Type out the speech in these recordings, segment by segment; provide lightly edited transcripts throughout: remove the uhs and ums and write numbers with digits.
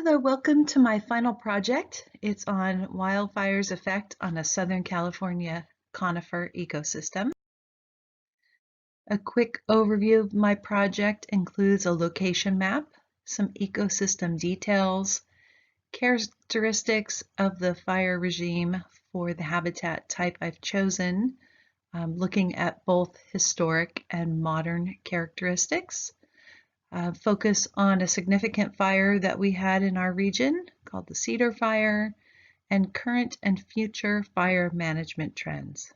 Hello, welcome to my final project. It's on wildfire's effect on a Southern California conifer ecosystem. A quick overview of my project includes a location map, some ecosystem details, characteristics of the fire regime for the habitat type I've chosen, looking at both historic and modern characteristics. Focus on a significant fire that we had in our region called the Cedar Fire, and current and future fire management trends.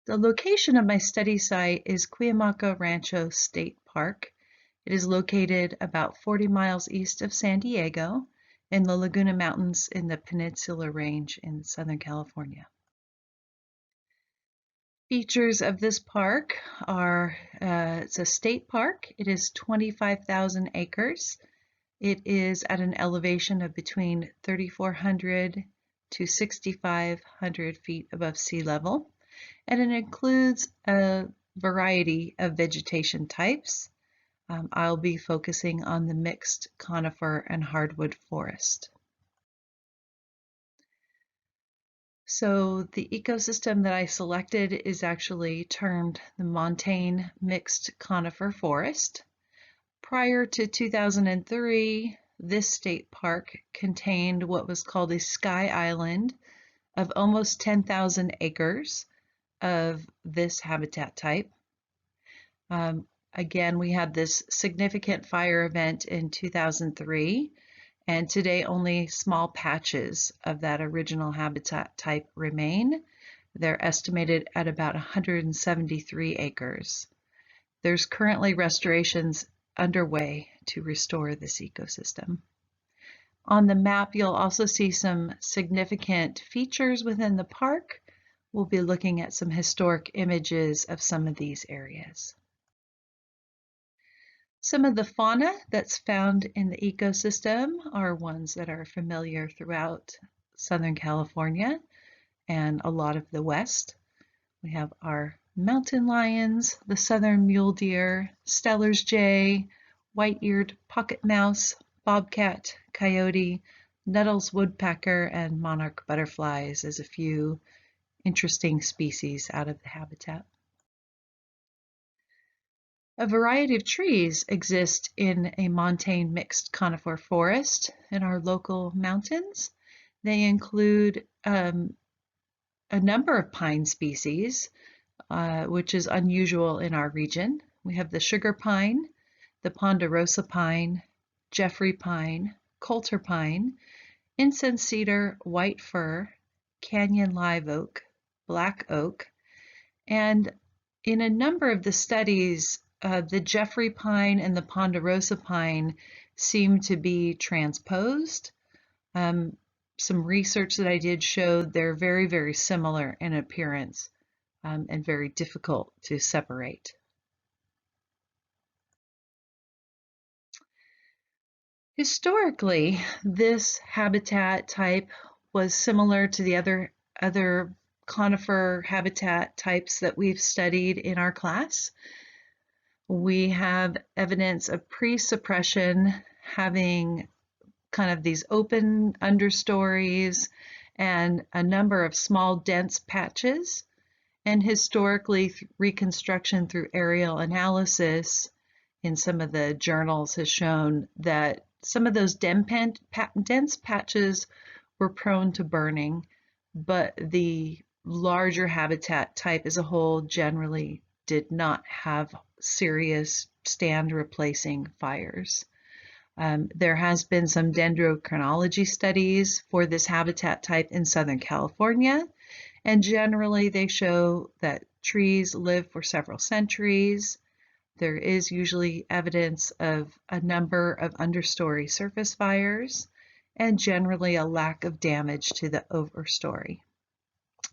The location of my study site is Cuyamaca Rancho State Park. It is located about 40 miles east of San Diego in the Laguna Mountains in the Peninsula Range in Southern California. Features of this park are it's a state park. It is 25,000 acres. It is at an elevation of between 3,400 to 6,500 feet above sea level, and it includes a variety of vegetation types. I'll be focusing on the mixed conifer and hardwood forest. So the ecosystem that I selected is actually termed the montane mixed conifer forest. Prior to 2003, this state park contained what was called a sky island of almost 10,000 acres of this habitat type. Again, we had this significant fire event in 2003. And today only small patches of that original habitat type remain. They're estimated at about 173 acres. There's currently restorations underway to restore this ecosystem. On the map, you'll also see some significant features within the park. We'll be looking at some historic images of some of these areas. Some of the fauna that's found in the ecosystem are ones that are familiar throughout Southern California and a lot of the West. We have our mountain lions, the southern mule deer, Steller's jay, white-eared pocket mouse, bobcat, coyote, Nuttall's woodpecker, and monarch butterflies as a few interesting species out of the habitat. A variety of trees exist in a montane mixed conifer forest in our local mountains. They include a number of pine species, which is unusual in our region. We have the sugar pine, the ponderosa pine, Jeffrey pine, coulter pine, incense cedar, white fir, canyon live oak, black oak, and in a number of the studies, the Jeffrey pine and the ponderosa pine seem to be transposed. Some research that I did showed they're very, very similar in appearance and very difficult to separate. Historically, this habitat type was similar to the other conifer habitat types that we've studied in our class. We have evidence of pre-suppression having kind of these open understories and a number of small dense patches. And historically, reconstruction through aerial analysis in some of the journals has shown that some of those dense patches were prone to burning, but the larger habitat type as a whole generally did not have serious stand replacing fires. There has been some dendrochronology studies for this habitat type in Southern California, and generally they show that trees live for several centuries. There is usually evidence of a number of understory surface fires and generally a lack of damage to the overstory.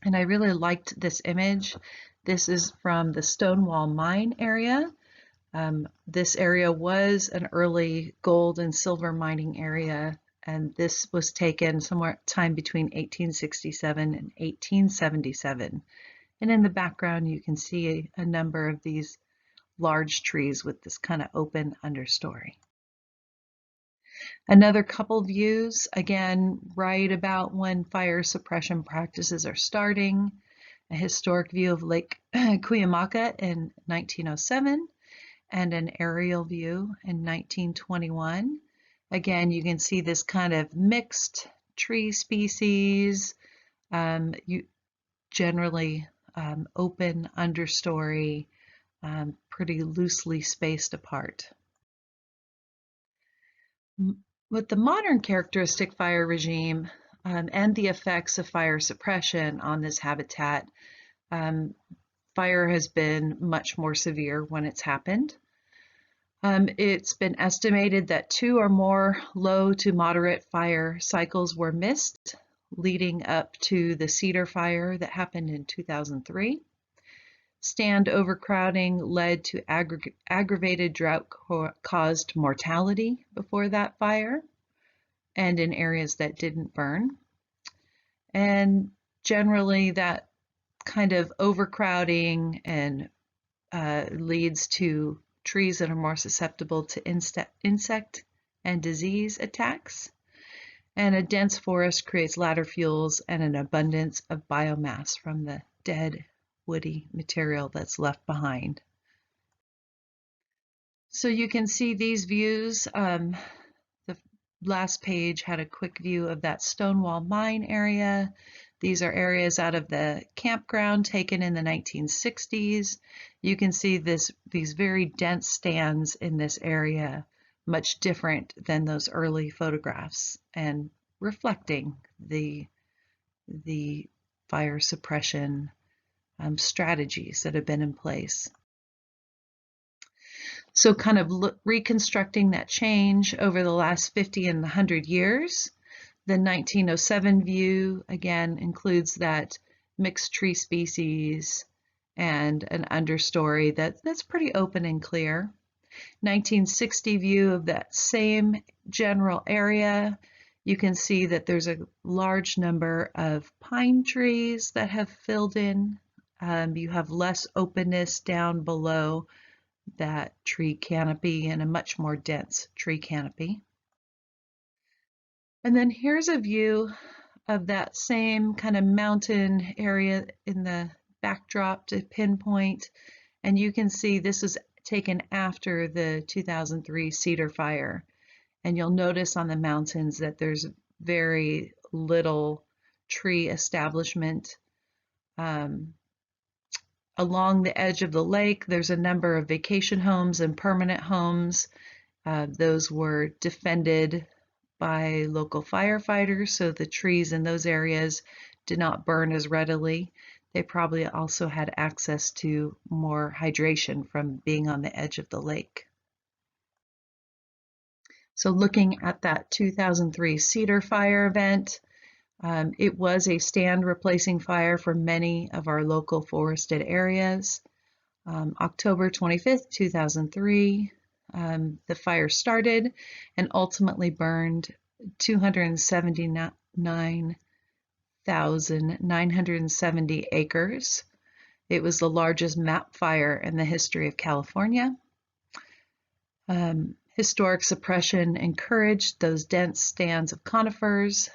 And I really liked this image. This is from the Stonewall Mine area. This area was an early gold and silver mining area, and this was taken somewhere time between 1867 and 1877. And in the background, you can see a number of these large trees with this kind of open understory. Another couple views, again, right about when fire suppression practices are starting. A historic view of Lake Cuyamaca in 1907 and an aerial view in 1921. Again, you can see this kind of mixed tree species, generally open understory, pretty loosely spaced apart. With the modern characteristic fire regime and the effects of fire suppression on this habitat, fire has been much more severe when it's happened. It's been estimated that 2 or more low to moderate fire cycles were missed, leading up to the cedar fire that happened in 2003. Stand overcrowding led to aggravated drought-caused mortality before that fire, and in areas that didn't burn. And generally, that kind of overcrowding and leads to trees that are more susceptible to insect and disease attacks. And a dense forest creates ladder fuels and an abundance of biomass from the dead woody material that's left behind. So you can see these views. The last page had a quick view of that Stonewall Mine area. These are areas out of the campground taken in the 1960s. You can see these very dense stands in this area, much different than those early photographs, and reflecting the fire suppression strategies that have been in place. So kind of reconstructing that change over the last 50 and 100 years. The 1907 view, again, includes that mixed tree species and an understory that's pretty open and clear. 1960 view of that same general area, you can see that there's a large number of pine trees that have filled in. You have less openness down below that tree canopy and a much more dense tree canopy. And then here's a view of that same kind of mountain area in the backdrop to pinpoint. And you can see this was taken after the 2003 cedar fire. And you'll notice on the mountains that there's very little tree establishment. Along the edge of the lake, there's a number of vacation homes and permanent homes. Those were defended by local firefighters, so the trees in those areas did not burn as readily. They probably also had access to more hydration from being on the edge of the lake. So looking at that 2003 cedar fire event, it was a stand replacing fire for many of our local forested areas. October 25th, 2003, the fire started and ultimately burned 279,970 acres. It was the largest map fire in the history of California. Historic suppression encouraged those dense stands of conifers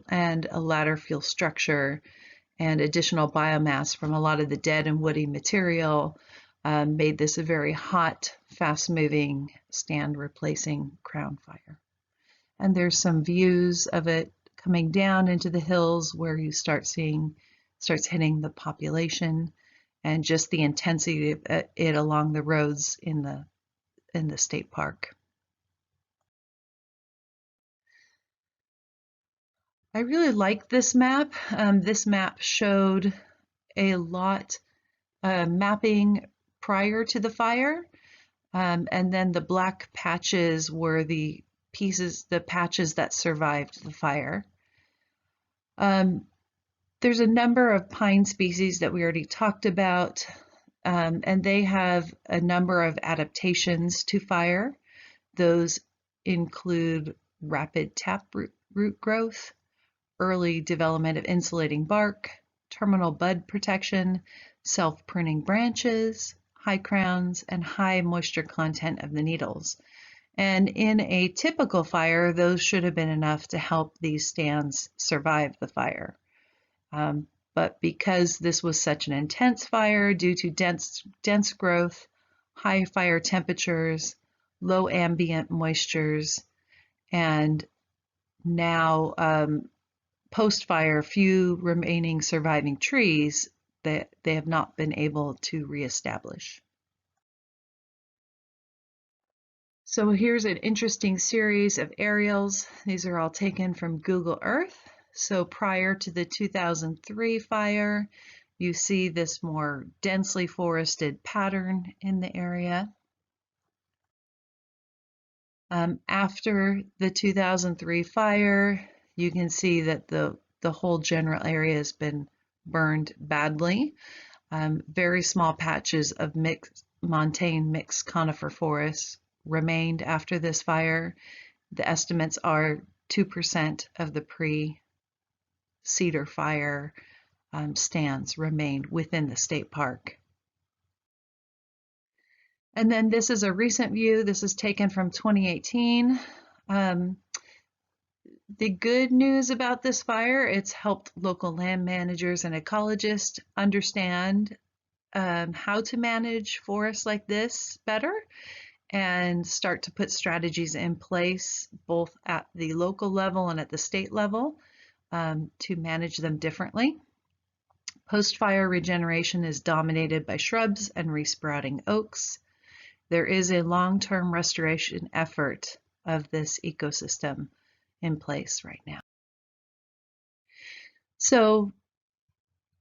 and a ladder fuel structure and additional biomass from a lot of the dead and woody material made this a very hot, fast-moving, stand-replacing crown fire. And there's some views of it coming down into the hills where you starts hitting the population, and just the intensity of it along the roads in the state park. I really like this map. This map showed a lot mapping prior to the fire, and then the black patches were the patches that survived the fire. There's a number of pine species that we already talked about, and they have a number of adaptations to fire. Those include rapid taproot growth, early development of insulating bark, terminal bud protection, self-pruning branches, high crowns, and high moisture content of the needles. And in a typical fire, those should have been enough to help these stands survive the fire. But because this was such an intense fire due to dense growth, high fire temperatures, low ambient moistures, and now post-fire few remaining surviving trees that they have not been able to reestablish. So here's an interesting series of aerials. These are all taken from Google Earth. So prior to the 2003 fire, you see this more densely forested pattern in the area. After the 2003 fire, you can see that the whole general area has been burned badly. Very small patches of montane mixed conifer forests remained after this fire. The estimates are 2% of the pre-cedar fire stands remained within the state park. And then this is a recent view. This is taken from 2018. The good news about this fire, it's helped local land managers and ecologists understand how to manage forests like this better and start to put strategies in place both at the local level and at the state level to manage them differently. Post-fire regeneration is dominated by shrubs and resprouting oaks. There is a long-term restoration effort of this ecosystem in place right now. So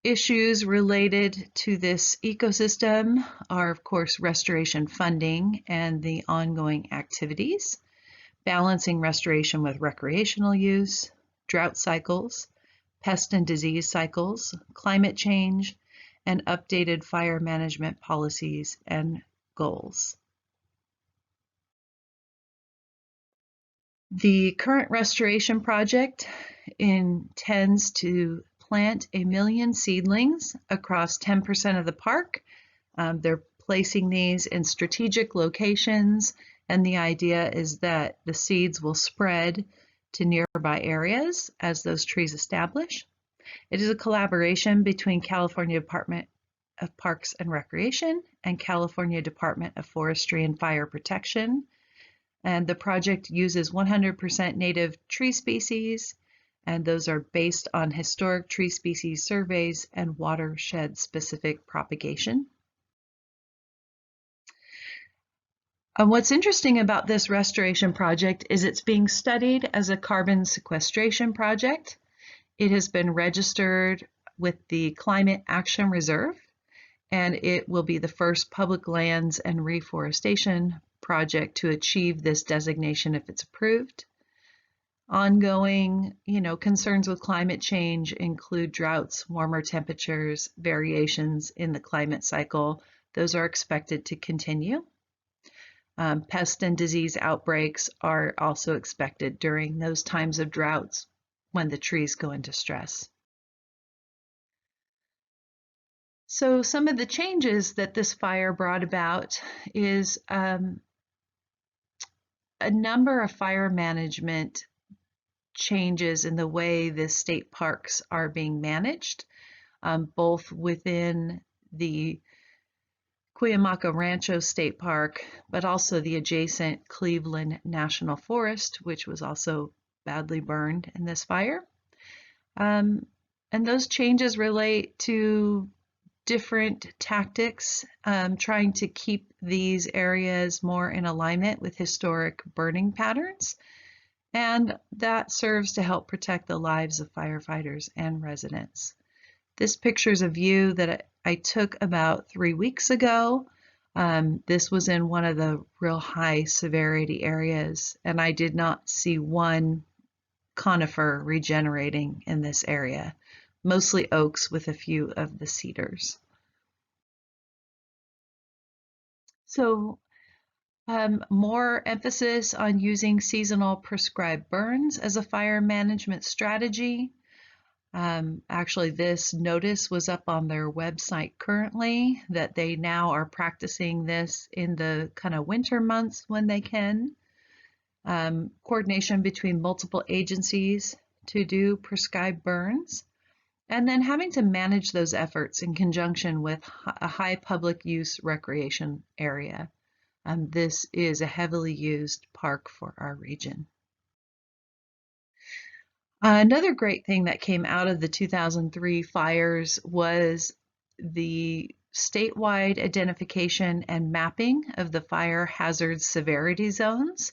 issues related to this ecosystem are, of course, restoration funding and the ongoing activities, balancing restoration with recreational use, drought cycles, pest and disease cycles, climate change, and updated fire management policies and goals. The current restoration project intends to plant 1 million seedlings across 10% of the park. They're placing these in strategic locations, and the idea is that the seeds will spread to nearby areas as those trees establish. It is a collaboration between California Department of Parks and Recreation and California Department of Forestry and Fire Protection. And the project uses 100% native tree species, and those are based on historic tree species surveys and watershed-specific propagation. What's interesting about this restoration project is it's being studied as a carbon sequestration project. It has been registered with the Climate Action Reserve, and it will be the first public lands and reforestation project to achieve this designation if it's approved. Ongoing, concerns with climate change include droughts, warmer temperatures, variations in the climate cycle. Those are expected to continue. Pest and disease outbreaks are also expected during those times of droughts when the trees go into stress. So some of the changes that this fire brought about is a number of fire management changes in the way the state parks are being managed, both within the Cuyamaca Rancho State Park, but also the adjacent Cleveland National Forest, which was also badly burned in this fire. And those changes relate to different tactics, trying to keep these areas more in alignment with historic burning patterns. And that serves to help protect the lives of firefighters and residents. This picture is a view that I took about 3 weeks ago. This was in one of the real high severity areas, and I did not see one conifer regenerating in this area, mostly oaks with a few of the cedars. So more emphasis on using seasonal prescribed burns as a fire management strategy. Actually, this notice was up on their website currently that they now are practicing this in the kind of winter months when they can. coordination between multiple agencies to do prescribed burns, and then having to manage those efforts in conjunction with a high public use recreation area. This is a heavily used park for our region. Another great thing that came out of the 2003 fires was the statewide identification and mapping of the fire hazard severity zones.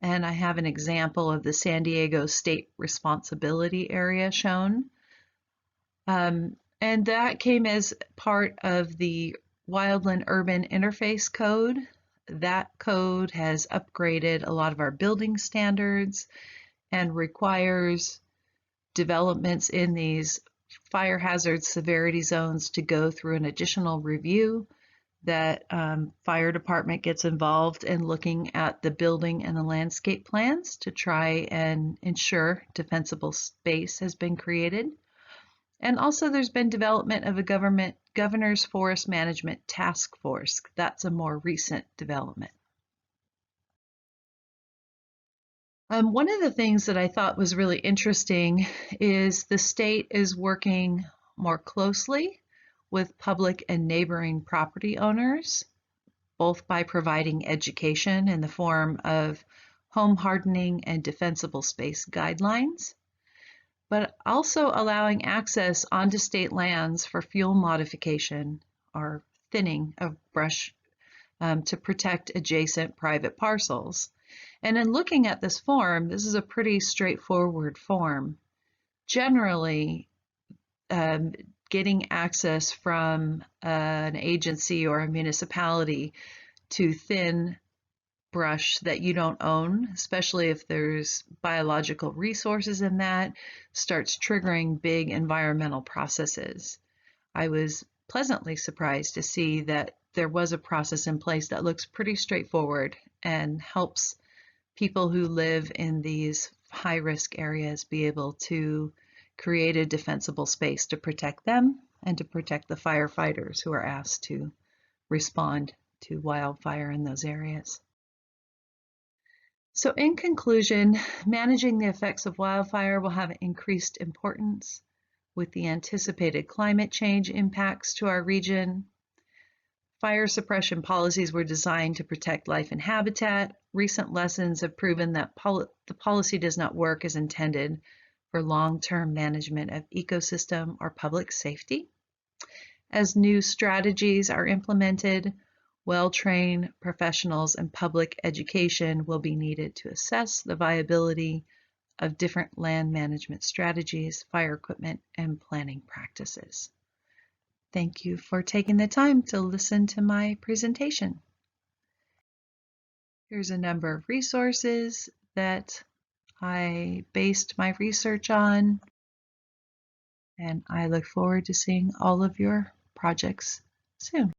And I have an example of the San Diego State Responsibility Area shown. And that came as part of the Wildland Urban Interface Code. That code has upgraded a lot of our building standards and requires developments in these fire hazard severity zones to go through an additional review. That fire department gets involved in looking at the building and the landscape plans to try and ensure defensible space has been created. And also there's been development of a Governor's Forest Management Task Force. That's a more recent development. One of the things that I thought was really interesting is the state is working more closely with public and neighboring property owners, both by providing education in the form of home hardening and defensible space guidelines, but also allowing access onto state lands for fuel modification or thinning of brush to protect adjacent private parcels. And in looking at this form, this is a pretty straightforward form. Generally, getting access from an agency or a municipality to thin brush that you don't own, especially if there's biological resources in that, starts triggering big environmental processes. I was pleasantly surprised to see that there was a process in place that looks pretty straightforward and helps people who live in these high-risk areas be able to create a defensible space to protect them and to protect the firefighters who are asked to respond to wildfire in those areas. So in conclusion, managing the effects of wildfire will have increased importance with the anticipated climate change impacts to our region. Fire suppression policies were designed to protect life and habitat. Recent lessons have proven that the policy does not work as intended for long-term management of ecosystem or public safety. As new strategies are implemented, well-trained professionals and public education will be needed to assess the viability of different land management strategies, fire equipment, and planning practices. Thank you for taking the time to listen to my presentation. Here's a number of resources that I based my research on, and I look forward to seeing all of your projects soon.